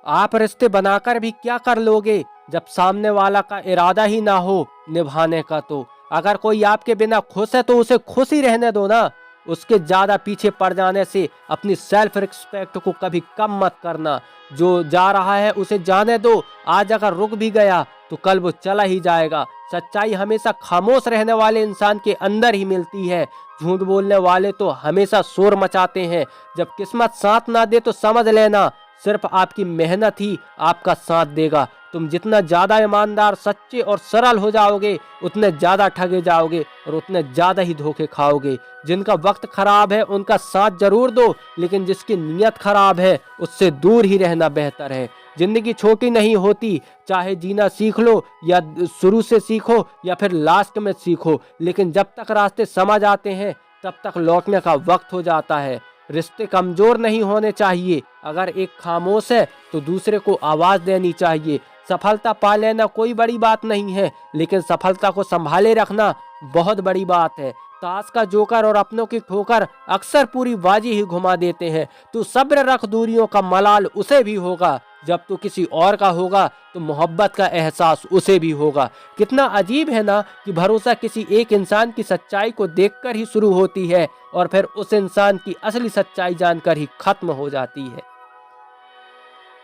आप रिश्ते बनाकर भी क्या कर लोगे जब सामने वाला का इरादा ही ना हो निभाने का। तो अगर कोई आपके बिना खुश है तो उसे खुश ही रहने दो ना। उसके ज्यादा पीछे पड़ जाने से अपनी सेल्फ रिस्पेक्ट को कभी कम मत करना। जो जा रहा है उसे जाने दो। आज अगर रुक भी गया तो कल वो चला ही जाएगा। सच्चाई हमेशा खामोश रहने वाले इंसान के अंदर ही मिलती है। झूठ बोलने वाले तो हमेशा शोर मचाते हैं। जब किस्मत साथ ना दे तो समझ लेना सिर्फ आपकी मेहनत ही आपका साथ देगा। तुम जितना ज्यादा ईमानदार, सच्चे और सरल हो जाओगे उतने ज्यादा ठगे जाओगे और उतने ज्यादा ही धोखे खाओगे। जिनका वक्त खराब है उनका साथ जरूर दो, लेकिन जिसकी नीयत खराब है उससे दूर ही रहना बेहतर है। जिंदगी छोटी नहीं होती, चाहे जीना सीख लो या शुरू से सीखो या फिर लास्ट में सीखो, लेकिन जब तक रास्ते समझ आते हैं तब तक लौटने का वक्त हो जाता है। रिश्ते कमजोर नहीं होने चाहिए। अगर एक खामोश है तो दूसरे को आवाज देनी चाहिए। सफलता पा लेना कोई बड़ी बात नहीं है, लेकिन सफलता को संभाले रखना बहुत बड़ी बात है। ताश का जोकर और अपनों की ठोकर अक्सर पूरी बाजी ही घुमा देते हैं। तू सब्र रख, दूरियों का मलाल उसे भी होगा। जब तू किसी और का होगा तो मोहब्बत का एहसास उसे भी होगा। कितना अजीब है ना कि भरोसा किसी एक इंसान की सच्चाई को देखकर ही शुरू होती है और फिर उस इंसान की असली सच्चाई जानकर ही खत्म हो जाती है।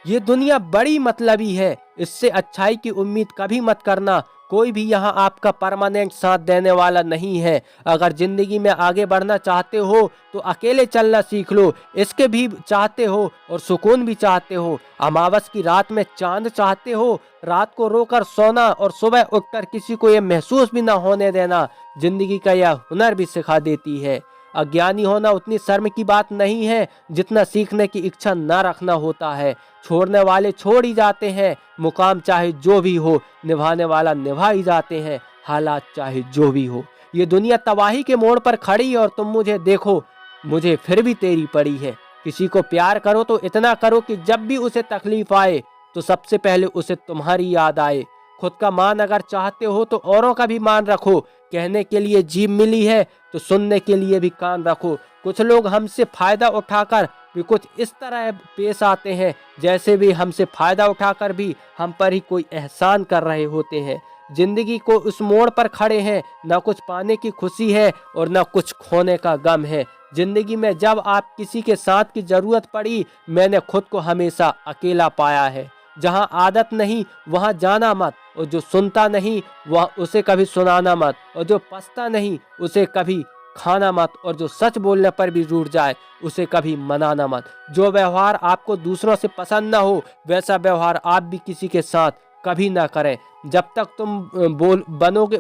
ये दुनिया बड़ी मतलबी है, इससे अच्छाई की उम्मीद कभी मत करना। कोई भी यहाँ आपका परमानेंट साथ देने वाला नहीं है। अगर जिंदगी में आगे बढ़ना चाहते हो तो अकेले चलना सीख लो। इसके भी चाहते हो और सुकून भी चाहते हो। अमावस की रात में चांद चाहते हो, रात को रोकर सोना और सुबह उठकर किसी को ये महसूस भी ना होने देना जिंदगी का यह हुनर भी सिखा देती है। अज्ञानी होना उतनी शर्म की बात नहीं है जितना सीखने की इच्छा न रखना होता है। छोड़ने वाले छोड़ ही जाते हैं, मुकाम चाहे जो भी हो निभाने वाला निभा ही जाते हैं, हालात चाहे जो भी हो। ये दुनिया तबाही के मोड़ पर खड़ी और तुम मुझे देखो, मुझे फिर भी तेरी पड़ी है। किसी को प्यार करो तो इतना करो कि जब भी उसे तकलीफ आए तो सबसे पहले उसे तुम्हारी याद आए। खुद का मान अगर चाहते हो तो औरों का भी मान रखो। कहने के लिए जीभ मिली है तो सुनने के लिए भी कान रखो। कुछ लोग हमसे फायदा उठाकर भी कुछ इस तरह पेश आते हैं जैसे भी हमसे फायदा उठाकर भी हम पर ही कोई एहसान कर रहे होते हैं। जिंदगी को उस मोड़ पर खड़े हैं, ना कुछ पाने की खुशी है और ना कुछ खोने का गम है। जिंदगी में जब आप किसी के साथ की जरूरत पड़ी, मैंने खुद को हमेशा अकेला पाया है। जहाँ आदत नहीं वहाँ जाना मत, और जो सुनता नहीं वह उसे कभी सुनाना मत, और जो पछता नहीं उसे कभी खाना मत, और जो सच बोलने पर भी रूठ जाए उसे कभी मनाना मत। जो व्यवहार आपको दूसरों से पसंद ना हो वैसा व्यवहार आप भी किसी के साथ कभी ना करें। जब तक तुम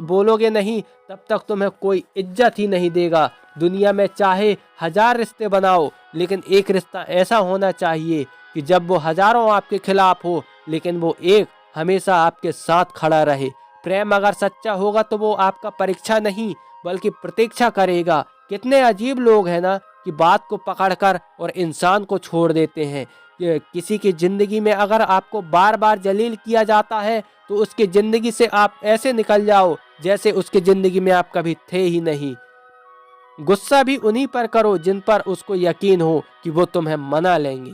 बोलोगे नहीं तब तक तुम्हें कोई इज्जत ही नहीं देगा। दुनिया में चाहे 1000 रिश्ते बनाओ, लेकिन एक रिश्ता ऐसा होना चाहिए कि जब वो हजारों आपके खिलाफ हो लेकिन वो एक हमेशा आपके साथ खड़ा रहे। प्रेम अगर सच्चा होगा तो वो आपका परीक्षा नहीं बल्कि प्रतीक्षा करेगा। कितने अजीब लोग हैं ना कि बात को पकड़कर और इंसान को छोड़ देते हैं। किसी की जिंदगी में अगर आपको बार बार जलील किया जाता है तो उसकी जिंदगी से आप ऐसे निकल जाओ जैसे उसकी जिंदगी में आप कभी थे ही नहीं। गुस्सा भी उन्हीं पर करो जिन पर उसको यकीन हो कि वो तुम्हें मना लेंगे।